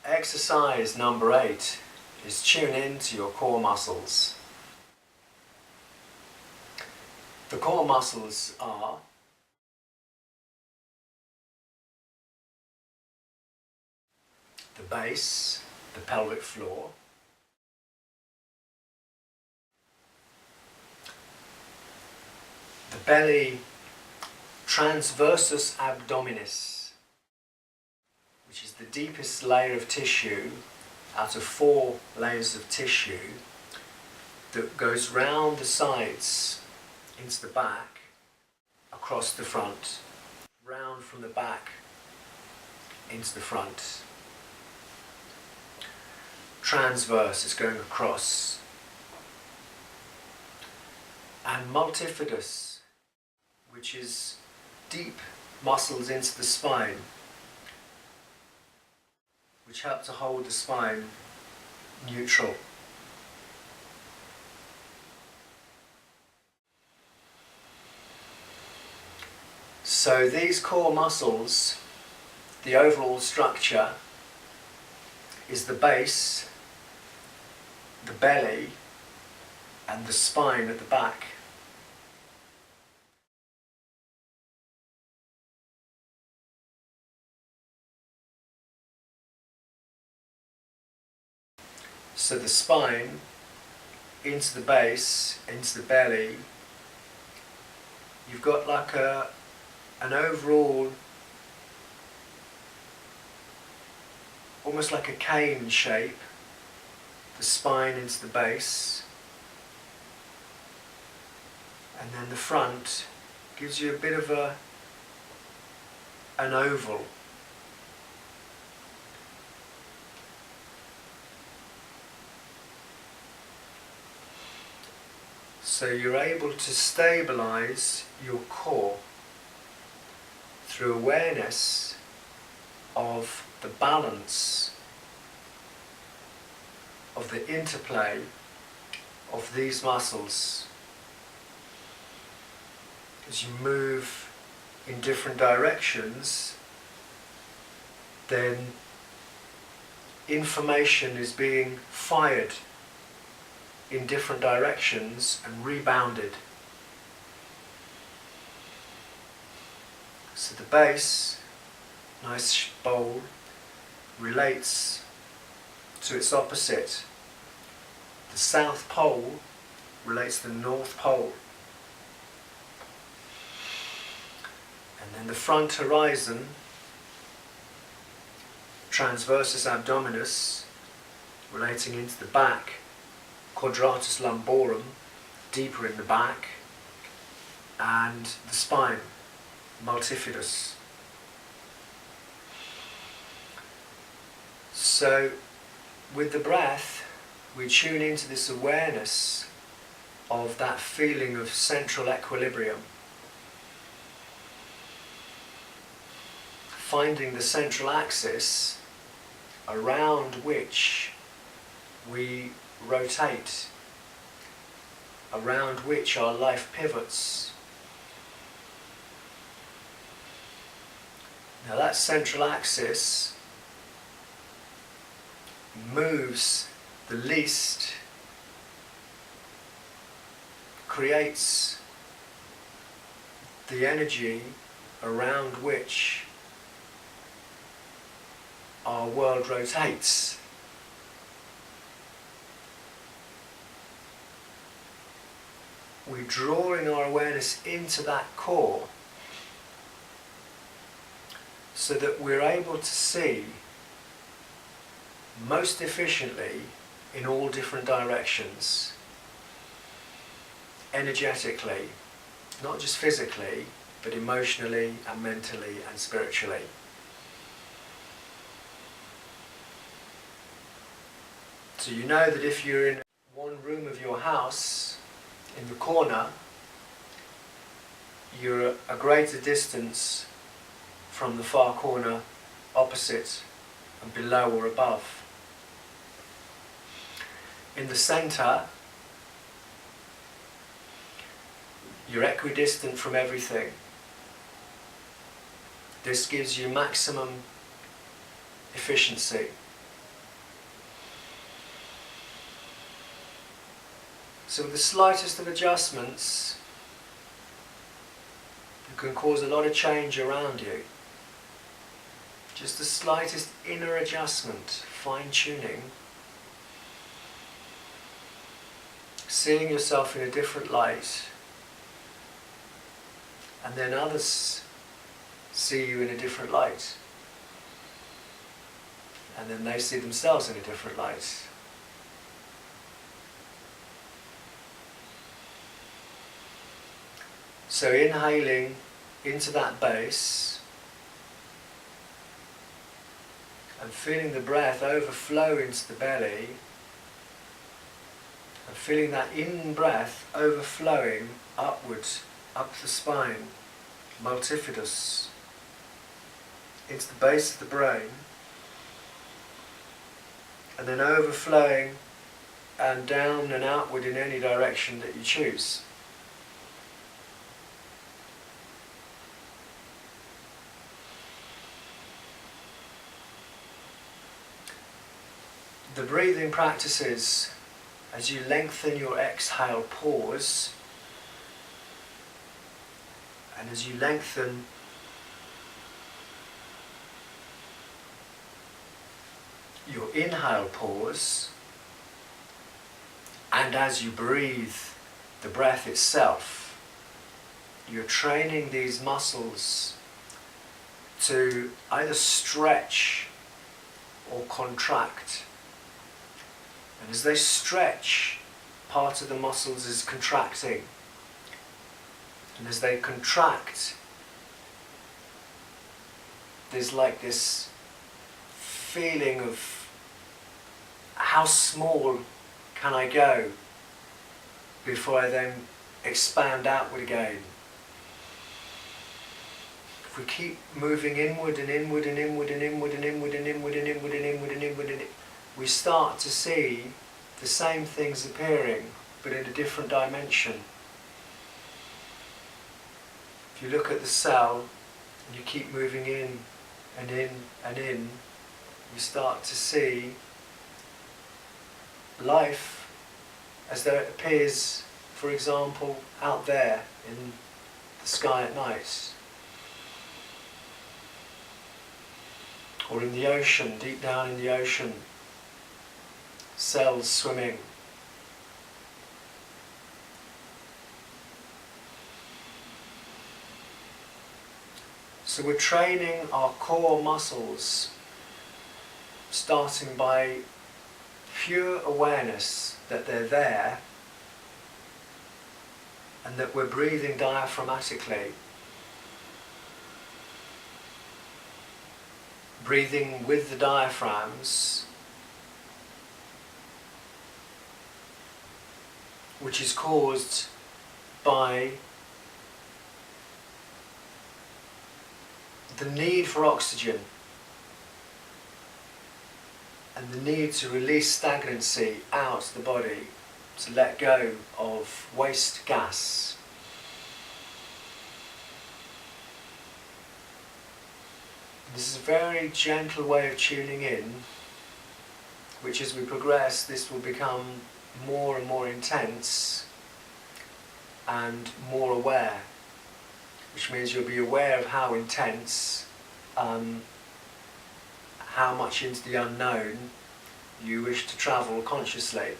Exercise number 8 is tune into your core muscles. The core muscles are the base, the pelvic floor, the belly transversus abdominis, which is the deepest layer of tissue out of 4 layers of tissue that goes round the sides into the back, across the front, round from the back into the front. Transverse is going across. And multifidus, which is deep muscles into the spine, which help to hold the spine neutral. So these core muscles, the overall structure is the base, the belly, and the spine at the back. So the spine, into the base, into the belly, you've got like an overall, almost like a cane shape, the spine into the base, and then the front gives you a bit of an oval. So you're able to stabilize your core through awareness of the balance, of the interplay of these muscles. As you move in different directions, then information is being fired in different directions and rebounded. So the base, nice bowl, relates to its opposite. The South Pole relates to the North Pole. And then the front horizon, transversus abdominis, relating into the back, quadratus lumborum, deeper in the back, and the spine, multifidus. So with the breath, we tune into this awareness of that feeling of central equilibrium, finding the central axis around which we rotate, around which our life pivots. Now that central axis moves the least, creates the energy around which our world rotates. We're drawing our awareness into that core so that we're able to see most efficiently in all different directions, energetically, not just physically, but emotionally and mentally and spiritually. So you know that if you're in one room of your house, in the corner, you're a greater distance from the far corner opposite and below or above. In the centre, you're equidistant from everything. This gives you maximum efficiency. So with the slightest of adjustments, you can cause a lot of change around you. Just the slightest inner adjustment, fine-tuning, seeing yourself in a different light, and then others see you in a different light, and then they see themselves in a different light. So inhaling into that base and feeling the breath overflow into the belly, and feeling that in-breath overflowing upwards, up the spine, multifidus, into the base of the brain, and then overflowing and down and outward in any direction that you choose. The breathing practices, as you lengthen your exhale pause, and as you lengthen your inhale pause, and as you breathe the breath itself, you're training these muscles to either stretch or contract. And as they stretch, part of the muscles is contracting. And as they contract, there's like this feeling of how small can I go before I then expand outward again. If we keep moving inward and inward and inward and inward and inward and inward and inward and inward and inward and we start to see the same things appearing, but in a different dimension. If you look at the cell and you keep moving in and in and in, you start to see life as though it appears, for example, out there in the sky at night, or in the ocean, deep down in the ocean, cells swimming. So we're training our core muscles, starting by pure awareness that they're there and that we're breathing diaphragmatically, breathing with the diaphragms, which is caused by the need for oxygen and the need to release stagnancy out of the body, to let go of waste gas. This is a very gentle way of tuning in, which as we progress, this will become more and more intense and more aware, which means you'll be aware of how intense, how much into the unknown you wish to travel consciously.